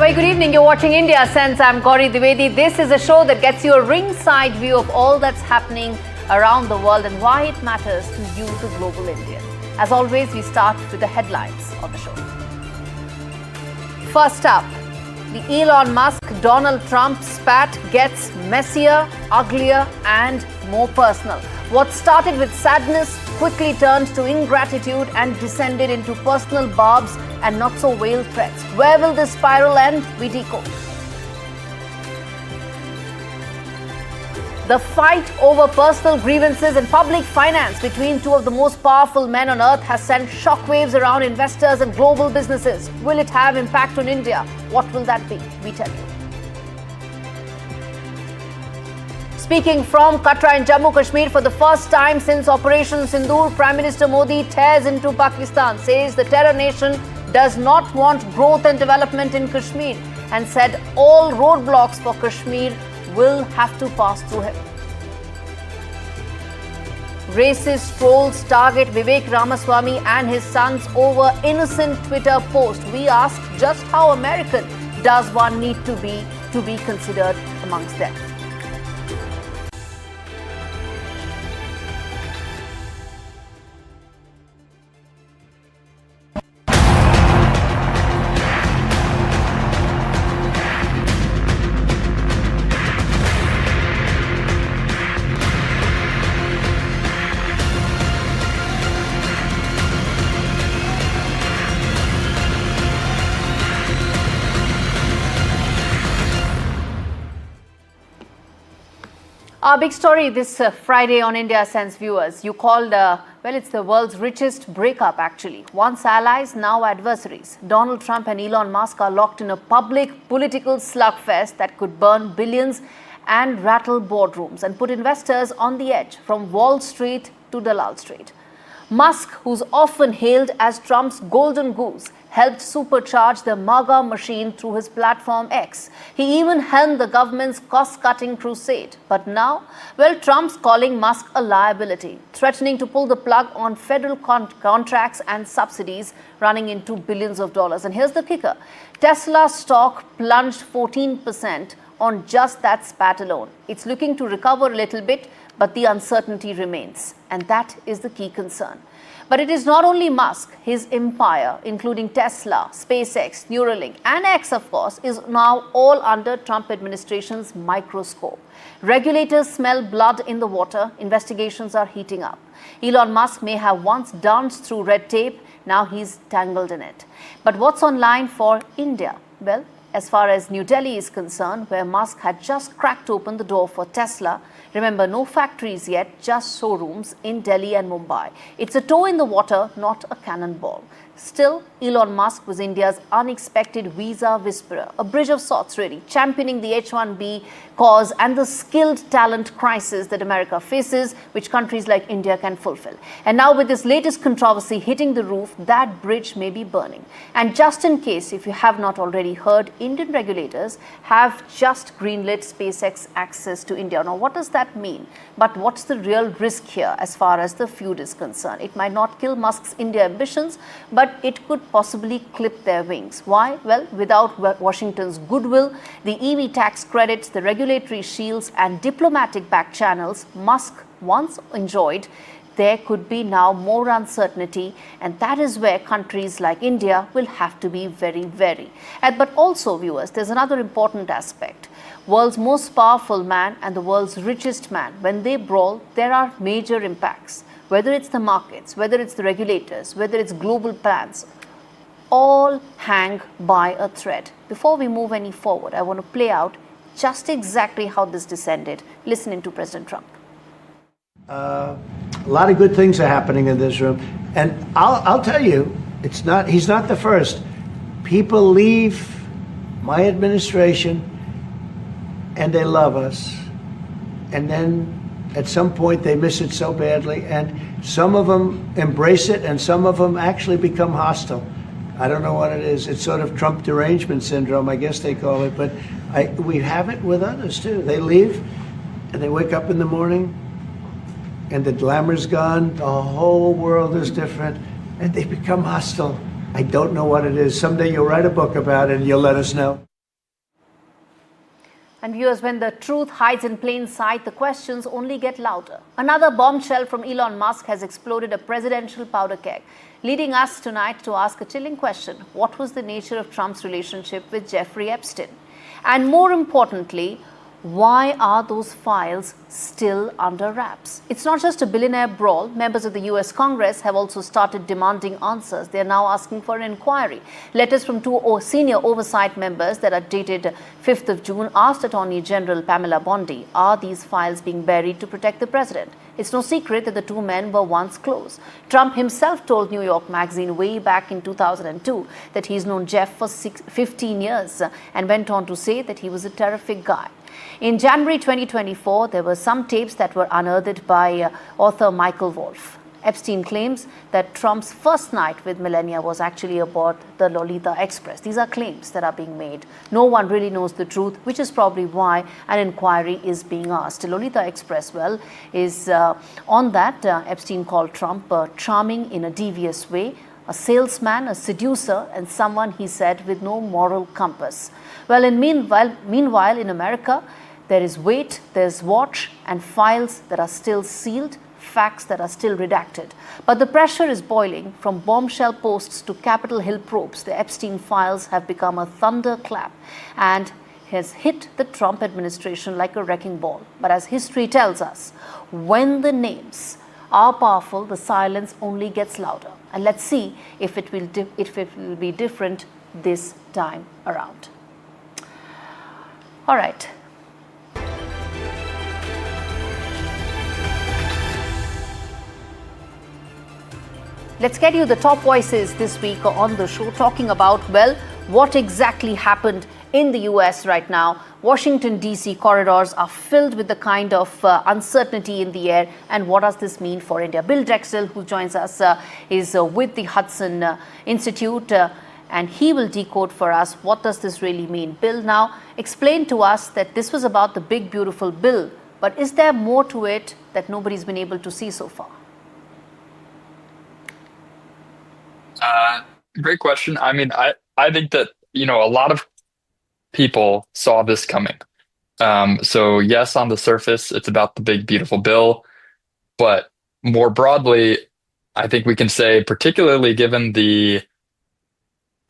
Very good evening. You're watching India Sense. I'm Gauri Dwivedi. This is a show that gets you a ringside view of all that's happening around the world and why it matters to you, the global Indian. As always, we start with the headlines of the show. First up, the Elon Musk, Donald Trump spat gets messier, uglier and more personal. What started with sadness quickly turned to ingratitude and descended into personal barbs and not so veiled threats. Where will this spiral end? We decode. The fight over personal grievances and public finance between two of the most powerful men on earth has sent shockwaves around investors and global businesses. Will it have impact on India? What will that be? We tell you. Speaking from Katra in Jammu Kashmir for the first time since Operation Sindoor, Prime Minister Modi tears into Pakistan, says the terror nation does not want growth and development in Kashmir and said all roadblocks for Kashmir will have to pass through him. Racist trolls target Vivek Ramaswamy and his sons over innocent Twitter post. We ask just how American does one need to be considered amongst them. Our big story this Friday on India Sense, viewers. You called, it's the world's richest breakup actually. Once allies, now adversaries. Donald Trump and Elon Musk are locked in a public political slugfest that could burn billions and rattle boardrooms and put investors on the edge from Wall Street to Dalal Street. Musk, who's often hailed as Trump's golden goose, helped supercharge the MAGA machine through his platform X. He even helmed the government's cost-cutting crusade. But now, Trump's calling Musk a liability, threatening to pull the plug on federal contracts and subsidies running into billions of dollars. And here's the kicker. Tesla stock plunged 14% on just that spat alone. It's looking to recover a little bit, but the uncertainty remains. And that is the key concern. But it is not only Musk. His empire, including Tesla, SpaceX, Neuralink, and X, of course, is now all under Trump administration's microscope. Regulators smell blood in the water. Investigations are heating up. Elon Musk may have once danced through red tape. Now he's tangled in it. But what's on line for India? Well, as far as New Delhi is concerned, where Musk had just cracked open the door for Tesla. Remember, no factories yet, just showrooms in Delhi and Mumbai. It's a toe in the water, not a cannonball. Still, Elon Musk was India's unexpected visa whisperer, a bridge of sorts really, championing the H-1B cause and the skilled talent crisis that America faces, which countries like India can fulfill. And now with this latest controversy hitting the roof, that bridge may be burning. And just in case, if you have not already heard, Indian regulators have just greenlit SpaceX access to India. Now, what does that mean? But what's the real risk here as far as the feud is concerned? It might not kill Musk's India ambitions, but it could possibly clip their wings. Why? Well, without Washington's goodwill, the EV tax credits, the regulatory shields and diplomatic back channels Musk once enjoyed, there could be now more uncertainty, and that is where countries like India will have to be very wary. But also, viewers, there's another important aspect. World's most powerful man and the world's richest man, when they brawl, there are major impacts. Whether it's the markets, whether it's the regulators, whether it's global plans, all hang by a thread. Before we move any forward, I want to play out just exactly how this descended. Listen into President Trump. A lot of good things are happening in this room. And I'll tell you, he's not the first. People leave my administration and they love us. And then at some point they miss it so badly, and some of them embrace it and some of them actually become hostile. I don't know what it is. It's sort of Trump derangement syndrome, I guess they call it, but we have it with others too. They leave and they wake up in the morning and the glamour's gone, the whole world is different, and they become hostile. I don't know what it is. Someday you'll write a book about it and you'll let us know. And viewers, when the truth hides in plain sight, the questions only get louder. Another bombshell from Elon Musk has exploded a presidential powder keg, leading us tonight to ask a chilling question. What was the nature of Trump's relationship with Jeffrey Epstein? And more importantly, why are those files still under wraps? It's not just a billionaire brawl. Members of the US Congress have also started demanding answers. They're now asking for an inquiry. Letters from two senior oversight members that are dated 5th of June asked Attorney General Pamela Bondi, are these files being buried to protect the president? It's no secret that the two men were once close. Trump himself told New York Magazine way back in 2002 that he's known Jeff for 15 years and went on to say that he was a terrific guy. In January 2024, there were some tapes that were unearthed by author Michael Wolff. Epstein claims that Trump's first night with Melania was actually aboard the Lolita Express. These are claims that are being made. No one really knows the truth, which is probably why an inquiry is being asked. Lolita Express, well, is on that. Epstein called Trump charming in a devious way, a salesman, a seducer, and someone, he said, with no moral compass. Well, meanwhile, in America, there is wait, there's watch, and files that are still sealed, facts that are still redacted. But the pressure is boiling. From bombshell posts to Capitol Hill probes, the Epstein files have become a thunderclap and has hit the Trump administration like a wrecking ball. But as history tells us, when the names are powerful, the silence only gets louder. And let's see if it will be different this time around. All right. Let's get you the top voices this week on the show, talking about, well, what exactly happened in the US right now. Washington, D.C. corridors are filled with the kind of uncertainty in the air. And what does this mean for India? Bill Drexel, who joins us, is with the Hudson Institute. And he will decode for us what does this really mean. Bill, now explain to us that this was about the big, beautiful bill. But is there more to it that nobody's been able to see so far? Great question. I mean, I think that, a lot of people saw this coming. So yes, on the surface, it's about the big, beautiful bill. But more broadly, I think we can say, particularly given the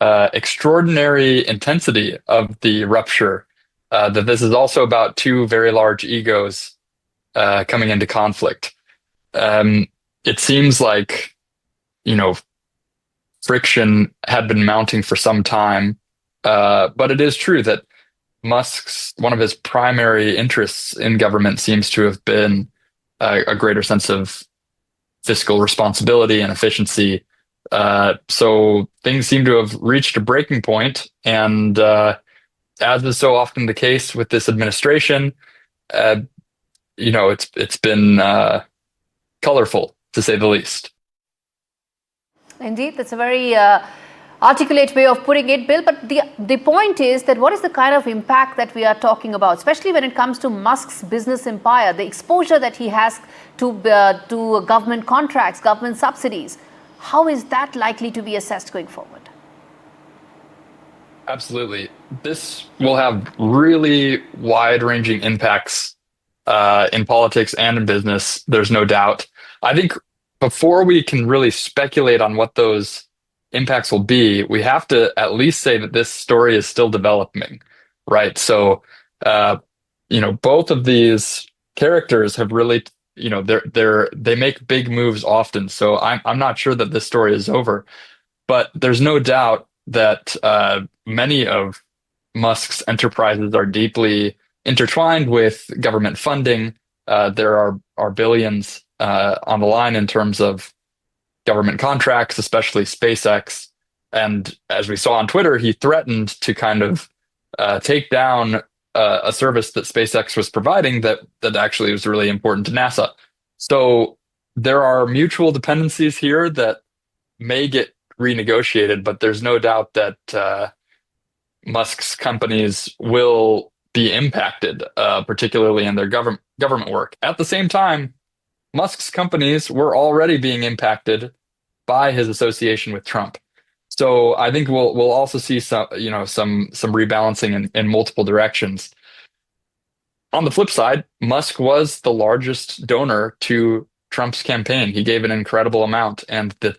extraordinary intensity of the rupture, that this is also about two very large egos coming into conflict. It seems like, friction had been mounting for some time, but it is true that one of his primary interests in government seems to have been a greater sense of fiscal responsibility and efficiency. So things seem to have reached a breaking point, and as is so often the case with this administration, it's been colorful, to say the least. Indeed, that's a very articulate way of putting it, Bill. But the point is that what is the kind of impact that we are talking about, especially when it comes to Musk's business empire, the exposure that he has to government contracts, government subsidies? How is that likely to be assessed going forward? Absolutely. This will have really wide-ranging impacts in politics and in business. There's no doubt. I think before we can really speculate on what those impacts will be, we have to at least say that this story is still developing, right? So, both of these characters have really, they make big moves often. So I'm not sure that this story is over, but there's no doubt that many of Musk's enterprises are deeply intertwined with government funding. There are billions on the line in terms of government contracts, especially SpaceX. And as we saw on Twitter, he threatened to kind of take down a service that SpaceX was providing that actually was really important to NASA. So there are mutual dependencies here that may get renegotiated, but there's no doubt that Musk's companies will be impacted, particularly in their government work. At the same time, Musk's companies were already being impacted by his association with Trump. So I think we'll also see some rebalancing in multiple directions. on the flip side, Musk was the largest donor to Trump's campaign. He gave an incredible amount, and the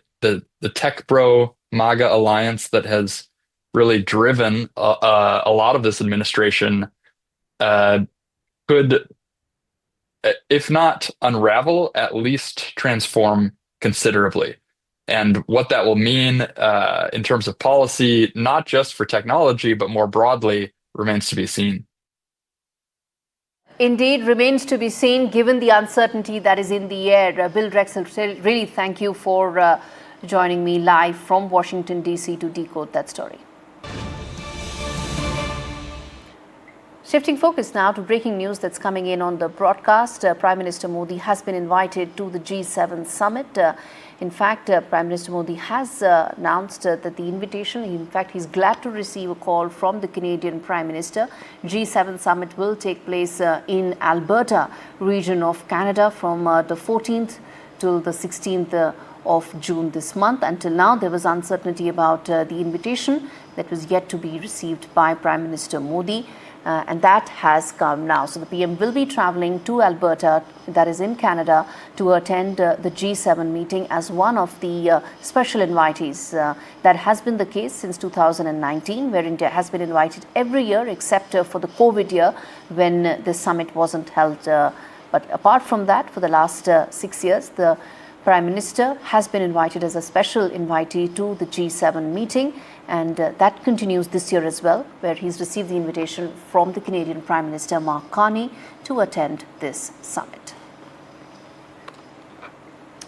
tech bro MAGA alliance that has really driven a lot of this administration could, if not unravel, at least transform considerably. And what that will mean in terms of policy, not just for technology, but more broadly, remains to be seen. Indeed, remains to be seen given the uncertainty that is in the air. Bill Drexel, really thank you for joining me live from Washington, D.C. to decode that story. Shifting focus now to breaking news that's coming in on the broadcast. Prime Minister Modi has been invited to the G7 summit. In fact, Prime Minister Modi has announced that the invitation, in fact, he's glad to receive a call from the Canadian Prime Minister. G7 summit will take place in Alberta region of Canada from the 14th till the 16th of June this month. Until now, there was uncertainty about the invitation that was yet to be received by Prime Minister Modi. And that has come now. So the PM will be traveling to Alberta, that is in Canada, to attend the G7 meeting as one of the special invitees. That has been the case since 2019, where India has been invited every year except for the COVID year when the summit wasn't held. But apart from that, for the last 6 years, the Prime Minister has been invited as a special invitee to the G7 meeting. And that continues this year as well, where he's received the invitation from the Canadian Prime Minister Mark Carney to attend this summit.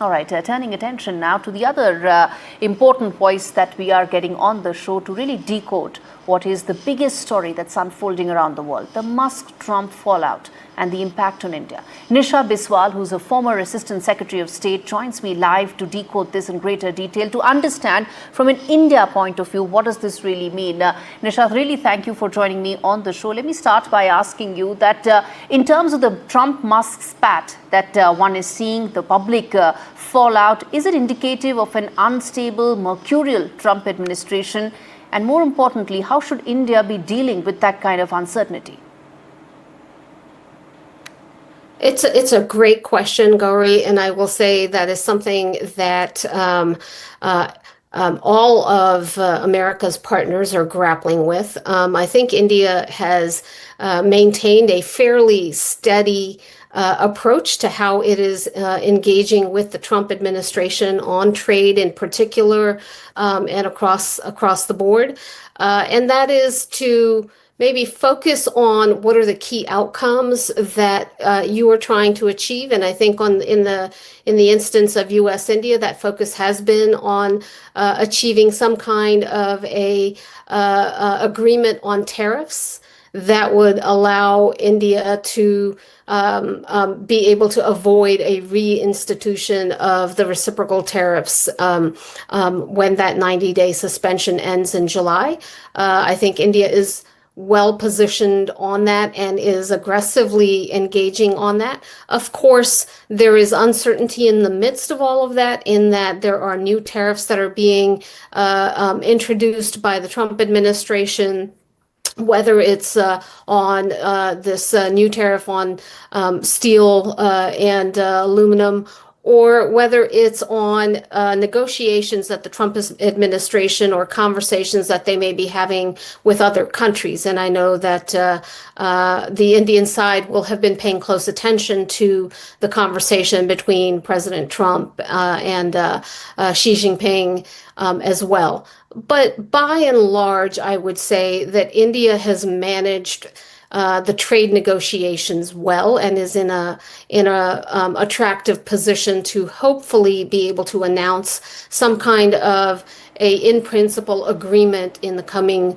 All right, turning attention now to the other important voice that we are getting on the show to really decode what is the biggest story that's unfolding around the world, the Musk-Trump fallout and the impact on India. Nisha Biswal, who's a former Assistant Secretary of State, joins me live to decode this in greater detail, to understand from an India point of view, what does this really mean? Nisha, really thank you for joining me on the show. Let me start by asking you that in terms of the Trump-Musk spat that one is seeing, the public fallout, is it indicative of an unstable, mercurial Trump administration? And more importantly, how should India be dealing with that kind of uncertainty? It's a great question, Gauri, and I will say that is something that all of America's partners are grappling with. I think India has maintained a fairly steady approach to how it is engaging with the Trump administration on trade in particular, and across the board. And that is to maybe focus on what are the key outcomes that you are trying to achieve. And I think in the instance of US India, that focus has been on achieving some kind of a agreement on tariffs that would allow India to be able to avoid a reinstitution of the reciprocal tariffs when that 90-day suspension ends in July. I think India is well positioned on that and is aggressively engaging on that. Of course, there is uncertainty in the midst of all of that, in that there are new tariffs that are being introduced by the Trump administration, whether it's on this new tariff on steel and aluminum, or whether it's on negotiations that the Trump administration or conversations that they may be having with other countries. And I know that the Indian side will have been paying close attention to the conversation between President Trump and Xi Jinping as well. But by and large, I would say that India has managed the trade negotiations well and is in a attractive position to hopefully be able to announce some kind of a in principle agreement in the coming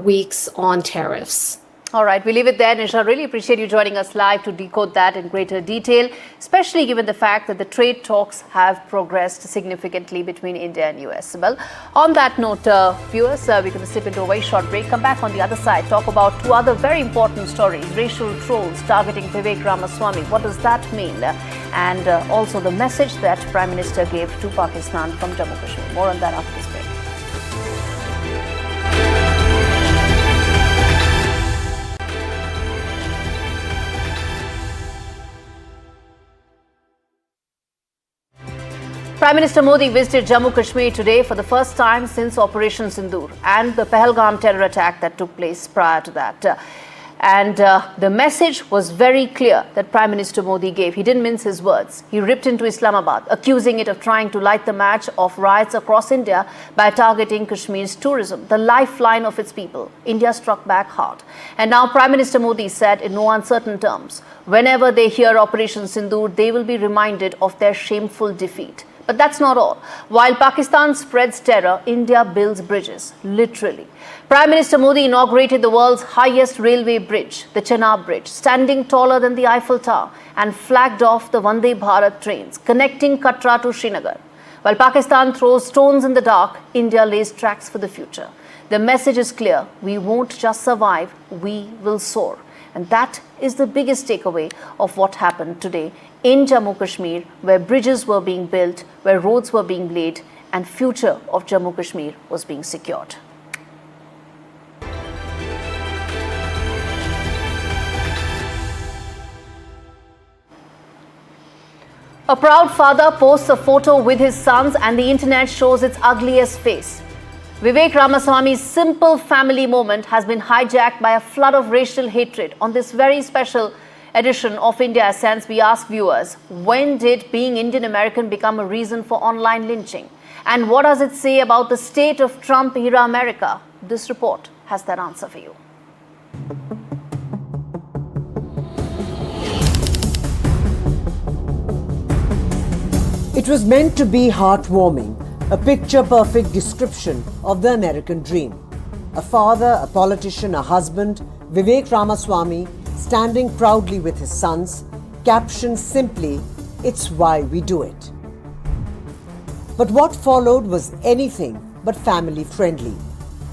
weeks on tariffs. All right, we leave it there. Nisha, really appreciate you joining us live to decode that in greater detail, especially given the fact that the trade talks have progressed significantly between India and US. Well, on that note, viewers, we're going to slip into a very short break. Come back on the other side, talk about two other very important stories: racial trolls targeting Vivek Ramaswamy. What does that mean? And also the message that Prime Minister gave to Pakistan from Jammu Kashmir. More on that after this break. Prime Minister Modi visited Jammu Kashmir today for the first time since Operation Sindoor and the Pahalgam terror attack that took place prior to that. The message was very clear that Prime Minister Modi gave. He didn't mince his words. He ripped into Islamabad, accusing it of trying to light the match of riots across India by targeting Kashmir's tourism, the lifeline of its people. India struck back hard. And now Prime Minister Modi said in no uncertain terms, whenever they hear Operation Sindoor, they will be reminded of their shameful defeat. But that's not all. While Pakistan spreads terror, India builds bridges, literally. Prime Minister Modi inaugurated the world's highest railway bridge, the Chenab Bridge, standing taller than the Eiffel Tower, and flagged off the Vande Bharat trains connecting Katra to Srinagar. While Pakistan throws stones in the dark, India lays tracks for the future. The message is clear. We won't just survive, we will soar. And that is the biggest takeaway of what happened today in Jammu Kashmir, where bridges were being built, where roads were being laid, and future of Jammu Kashmir was being secured. A proud father posts a photo with his sons and the internet shows its ugliest face. Vivek Ramaswamy's simple family moment has been hijacked by a flood of racial hatred. On this very special edition of India Sense, we ask viewers, when did being Indian American become a reason for online lynching? And what does it say about the state of Trump-era America? This report has that answer for you. It was meant to be heartwarming, a picture-perfect description of the American dream. A father, a politician, a husband, Vivek Ramaswamy standing proudly with his sons, captioned simply, "It's why we do it." But what followed was anything but family-friendly.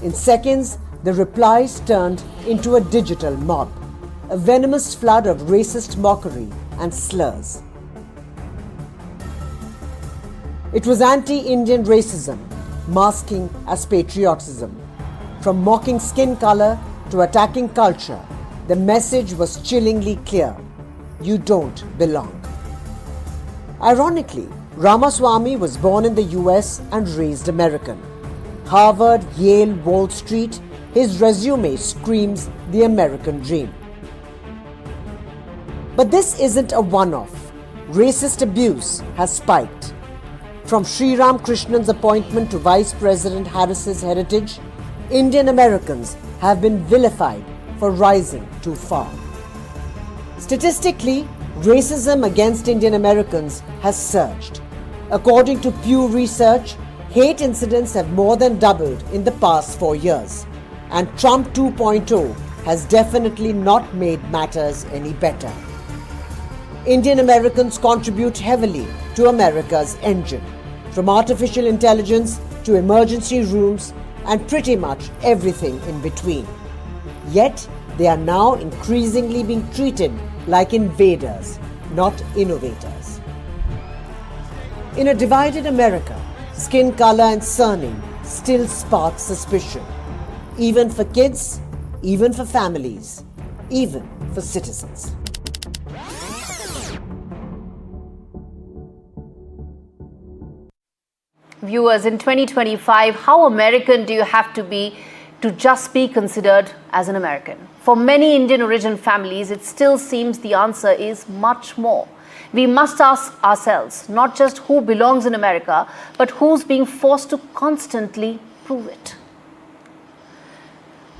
In seconds, the replies turned into a digital mob, a venomous flood of racist mockery and slurs. It was anti-Indian racism, masking as patriotism. From mocking skin color to attacking culture, the message was chillingly clear: you don't belong. Ironically, Ramaswamy was born in the US and raised American. Harvard, Yale, Wall Street, his resume screams the American dream. But this isn't a one-off. Racist abuse has spiked. From Sri Ram Krishnan's appointment to Vice President Harris's heritage, Indian Americans have been vilified for rising too far. Statistically, racism against Indian Americans has surged. According to Pew Research, hate incidents have more than doubled in the past 4 years, and Trump 2.0 has definitely not made matters any better. Indian Americans contribute heavily to America's engine, from artificial intelligence to emergency rooms and pretty much everything in between. Yet, they are now increasingly being treated like invaders, not innovators. In a divided America, skin color and surname still spark suspicion, even for kids, even for families, even for citizens. Viewers, in 2025, how American do you have to be to just be considered as an American? For many Indian origin families, it still seems the answer is much more. We must ask ourselves not just who belongs in America, but who's being forced to constantly prove it.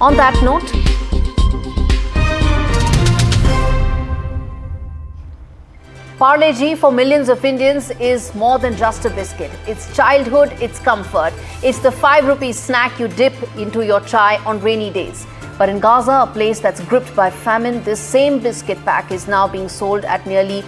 On that note, Parle G for millions of Indians is more than just a biscuit. It's childhood, it's comfort. It's the 5 rupee snack you dip into your chai on rainy days. But in Gaza, a place that's gripped by famine, this same biscuit pack is now being sold at nearly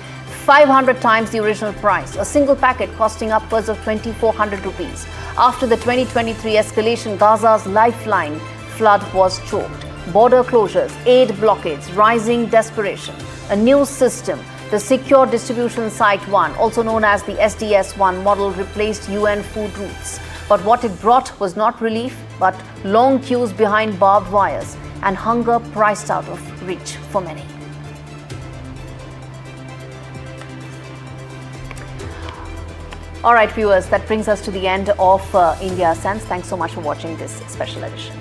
500 times the original price, a single packet costing upwards of 2,400 rupees. After the 2023 escalation, Gaza's lifeline flood was choked. Border closures, aid blockades, rising desperation, a new system. The Secure Distribution Site 1, also known as the SDS-1 model, replaced UN food routes. But what it brought was not relief, but long queues behind barbed wires and hunger priced out of reach for many. All right, viewers, that brings us to the end of India Sense. Thanks so much for watching this special edition.